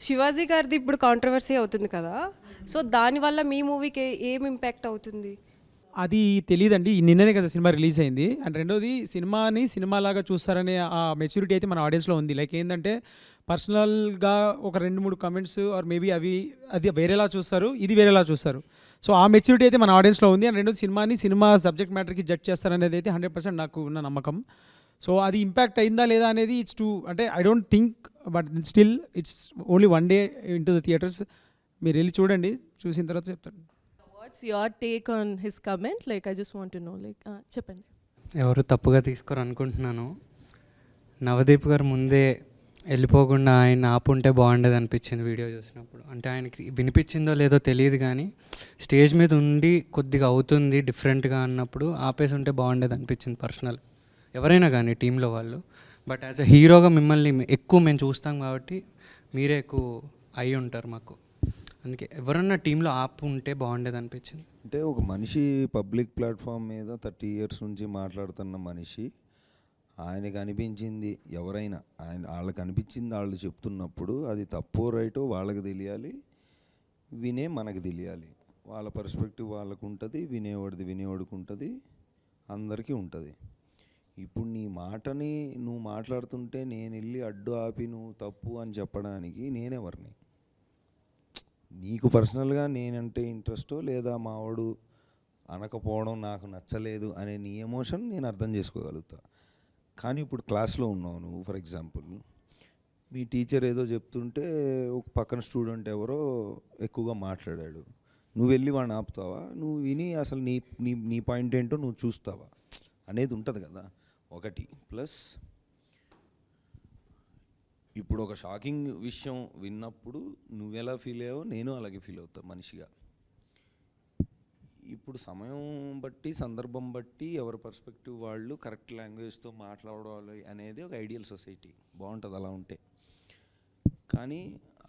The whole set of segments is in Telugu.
శివాజీ గారిది ఇప్పుడు కాంట్రవర్సీ అవుతుంది కదా, సో దానివల్ల మీ మూవీకి ఏం ఇంపాక్ట్ అవుతుంది? అది తెలియదండి. నిన్ననే కదా సినిమా రిలీజ్ అయింది. అండ్ రెండోది సినిమాని సినిమాలాగా చూస్తారనే ఆ మెచ్యూరిటీ అయితే మన ఆడియన్స్లో ఉంది. లైక్ ఏంటంటే పర్సనల్గా ఒక 2-3 కమెంట్స్ ఆర్ మేబీ అది వేరేలా చూస్తారు, ఇది వేరేలా చూస్తారు. సో ఆ మెచ్యూరిటీ అయితే మన ఆడియన్స్లో ఉంది. అండ్ రెండోది సినిమా సబ్జెక్ట్ మ్యాటర్కి జడ్జ్ చేస్తారనేది అయితే 100% నాకు ఉన్న నమ్మకం. సో అది ఇంపాక్ట్ అయిందా లేదా అనేది ఇట్స్ టూ, అంటే I don't think, but still it's only 1 day in to the theatres. మీరు వెళ్ళి చూడండి, చూసిన తర్వాత చెప్తాను. What's your take on his comment? Like I just want to know, like చెప్పండి. ఎవరు తప్పుగా తీసుకోరు అనుకుంటున్నాను. నవదీప్ గారు ముందే వెళ్ళిపోకుండా ఆయన ఆపుంటే బాగుండేది అనిపించింది వీడియో చూసినప్పుడు. అంటే ఆయనకి వినిపించిందో లేదో తెలియదు కానీ స్టేజ్ మీద ఉండి కొద్దిగా అవుతుంది డిఫరెంట్గా అన్నప్పుడు ఆపేసి ఉంటే బాగుండేది అనిపించింది పర్సనల్. ఎవరైనా కానీ టీంలో వాళ్ళు. బట్ యాజ్ అ హీరోగా మిమ్మల్ని ఎక్కువ మేము చూస్తాం కాబట్టి మీరే ఎక్కువ అయి ఉంటారు మాకు. అందుకే ఎవరన్నా టీంలో ఆపు ఉంటే బాగుండేది అనిపించింది. అంటే ఒక మనిషి పబ్లిక్ ప్లాట్ఫామ్ మీద 30 years నుంచి మాట్లాడుతున్న మనిషి, ఆయనకు అనిపించింది ఎవరైనా వాళ్ళకి అనిపించింది వాళ్ళు చెప్తున్నప్పుడు అది తప్పో రైటో వాళ్ళకి తెలియాలి, వినే మనకు తెలియాలి. వాళ్ళ పర్స్పెక్టివ్ వాళ్ళకు ఉంటుంది, వినేవాడికి ఉంటుంది, అందరికీ ఉంటుంది. ఇప్పుడు నీ మాటని నువ్వు మాట్లాడుతుంటే నేను వెళ్ళి అడ్డు ఆపి నువ్వు తప్పు అని చెప్పడానికి నేనెవరిని? నీకు పర్సనల్గా నేనంటే ఇంట్రెస్టో లేదా మావాడు అనకపోవడం నాకు నచ్చలేదు అనే నీ ఎమోషన్ నేను అర్థం చేసుకోగలుగుతా. కానీ ఇప్పుడు క్లాస్లో ఉన్నావు నువ్వు, ఫర్ ఎగ్జాంపుల్ మీ టీచర్ ఏదో చెప్తుంటే ఒక పక్కన స్టూడెంట్ ఎవరో ఎక్కువగా మాట్లాడాడు, నువ్వు వెళ్ళి వాడిని ఆపుతావా? నువ్వు విని అసలు నీ నీ నీ పాయింట్ ఏంటో నువ్వు చూస్తావా అనేది ఉంటుంది కదా ఒకటి. ప్లస్ ఇప్పుడు ఒక షాకింగ్ విషయం విన్నప్పుడు నువ్వెలా ఫీల్ అయ్యావో నేను అలాగే ఫీల్ అవుతా మనిషిగా. ఇప్పుడు సమయం బట్టి సందర్భం బట్టి ఎవరి పర్స్పెక్టివ్ వాళ్ళు కరెక్ట్ లాంగ్వేజ్తో మాట్లాడాలి అనేది ఒక ఐడియల్ సొసైటీ, బాగుంటుంది అలా ఉంటే. కానీ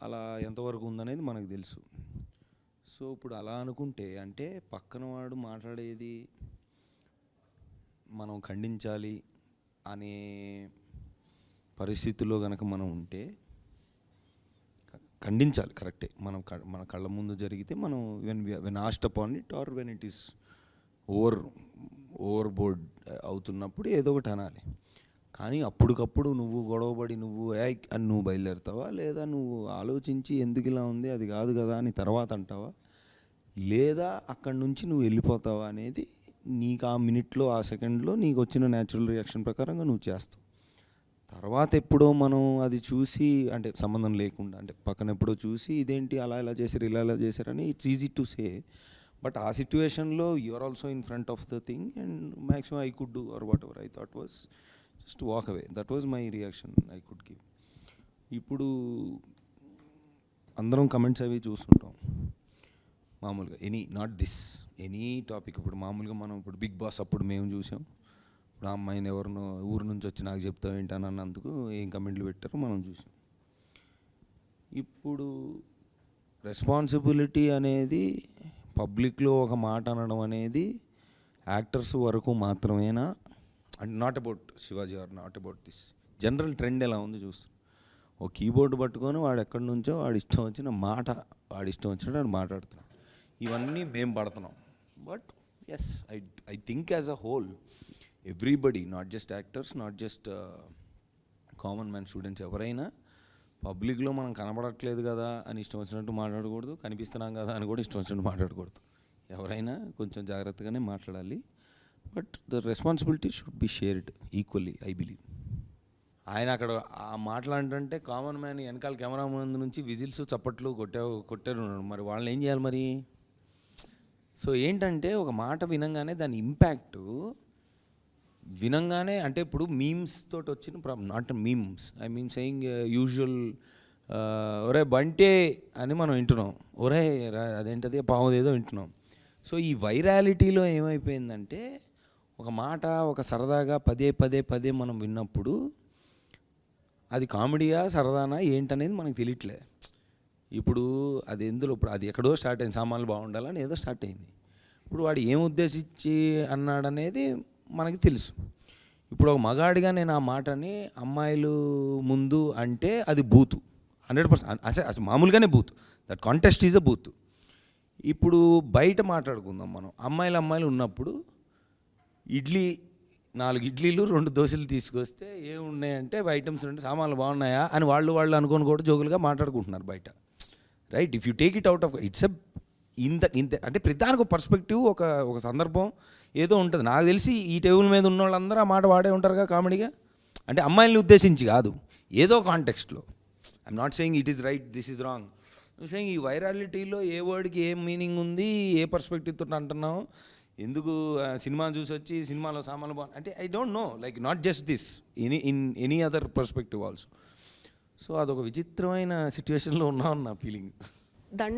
అలా ఎంతవరకు ఉందనేది మనకు తెలుసు. సో ఇప్పుడు అలా అనుకుంటే అంటే పక్కన వాడు మాట్లాడేది మనం ఖండించాలి అనే పరిస్థితుల్లో కనుక మనం ఉంటే ఖండించాలి, కరెక్టే. మన కళ్ళ ముందు జరిగితే మనం when asked upon it or when it is over board అవుతున్నప్పుడు ఏదో ఒకటి అనాలి. కానీ అప్పటికప్పుడు నువ్వు గొడవపడి నువ్వు అని నువ్వు బయలుదేరుతావా, లేదా నువ్వు ఆలోచించి ఎందుకు ఇలా ఉంది అది కాదు కదా అని తర్వాత అంటావా, లేదా అక్కడి నుంచి నువ్వు వెళ్ళిపోతావా అనేది నీకు ఆ మినిట్లో ఆ సెకండ్లో నీకు వచ్చిన న్యాచురల్ రియాక్షన్ ప్రకారంగా నువ్వు చేస్తావు. తర్వాత ఎప్పుడో మనం అది చూసి అంటే సంబంధం లేకుండా అంటే పక్కన ఎప్పుడో చూసి ఇదేంటి అలా ఇలా చేశారు ఇలా చేశారని it's easy to say. But ఆ సిచ్యువేషన్లో you're also in front of the thing and maximum I could do or whatever I thought was just walk away. That was my reaction I could give. ఇప్పుడు అందరం కమెంట్స్ అవి చూస్తుంటాం మామూలుగా, ఎనీ టాపిక్. ఇప్పుడు మామూలుగా మనం ఇప్పుడు బిగ్ బాస్ అప్పుడు మేము చూసాం, ఇప్పుడు ఆ అమ్మాయిని ఎవరినో ఊరు నుంచి వచ్చి నాకు చెప్తావు ఏంటని అన్నందుకు ఏం కమెంట్లు పెట్టారో మనం చూసాం. ఇప్పుడు రెస్పాన్సిబిలిటీ అనేది పబ్లిక్లో ఒక మాట అనడం అనేది యాక్టర్స్ వరకు మాత్రమేనా? And not about Shivaji or not about this, general trend ఎలా ఉంది చూస్తాం. ఓ కీబోర్డ్ పట్టుకొని వాడు ఎక్కడి నుంచో వాడు ఇష్టం వచ్చినట్టు మాట్లాడుతున్నాడు. ఇవన్నీ మేము పడుతున్నాం. But yes I think as a whole everybody, not just actors, not just common man students, ఎవరైనా పబ్లిక్లో మనం కనబడట్లేదు కదా అని ఇష్టం వచ్చినట్టు మాట్లాడకూడదు, కనిపిస్తున్నాం కదా అని కూడా ఇష్టం వచ్చినట్టు మాట్లాడకూడదు. ఎవరైనా కొంచెం జాగ్రత్తగానే మాట్లాడాలి. But the responsibility should be shared equally I believe. ఆయన అక్కడ ఆ మాట్లాడంటే కామన్ మ్యాన్ వెనకాల కెమెరా ముందు నుంచి విజిల్స్ చప్పట్లు కొట్టారు, మరి వాళ్ళని ఏం చేయాలి మరి? సో ఏంటంటే ఒక మాట వినంగానే దాని ఇంపాక్టు వినంగానే, అంటే ఇప్పుడు మీమ్స్ తోటి వచ్చిన problem, not memes I mean saying usual ఒరే బంటే అని మనం వింటున్నాం, ఒరే అదేంటది పావుదేదో వింటున్నాం. సో ఈ వైరాలిటీలో ఏమైపోయిందంటే ఒక మాట ఒక సరదాగా పదే మనం విన్నప్పుడు అది కామెడీయా సరదానా ఏంటనేది మనకు తెలియట్లే. ఇప్పుడు అది ఇప్పుడు అది ఎక్కడో స్టార్ట్ అయింది, సామాన్లు బాగుండాలని ఏదో స్టార్ట్ అయింది. ఇప్పుడు వాడు ఏం ఉద్దేశించి అన్నాడనేది మనకి తెలుసు. ఇప్పుడు ఒక మగాడిగా నేను ఆ మాటని అమ్మాయిలు ముందు అంటే అది బూతు, 100% అసలు మామూలుగానే booth, that contest is a booth. ఇప్పుడు బయట మాట్లాడుకుందాం మనం, అమ్మాయిలు ఉన్నప్పుడు నాలుగు ఇడ్లీలు 2 దోశలు తీసుకొస్తే ఏమున్నాయంటే ఐటమ్స్ అంటే సామాన్లు బాగున్నాయా అని వాళ్ళు అనుకొని కూడా జోకులుగా మాట్లాడుకుంటున్నారు బయట, right? If you take it out of it's ఇంత అంటే ప్రతిదానికి ఒక పర్స్పెక్టివ్, ఒక సందర్భం ఏదో ఉంటుంది. నాకు తెలిసి ఈ టేబుల్ మీద ఉన్న వాళ్ళందరూ ఆ మాట వాడే ఉంటారుగా కామెడీగా, అంటే అమ్మాయిల్ని ఉద్దేశించి కాదు, ఏదో కాంటెక్స్ట్లో. I'm not saying it is right, this is wrong. Saying ఈ వైరాలిటీలో ఏ వర్డ్కి ఏం మీనింగ్ ఉంది, ఏ పర్స్పెక్టివ్తో అంటున్నావు, ఎందుకు సినిమా చూసి వచ్చి సినిమాలో సామాన్లు బాగుంది అంటే I don't know, like not just this, in any other perspective also. So అదొక విచిత్రమైన సిచ్యువేషన్లో ఉన్నామని నా ఫీలింగ్.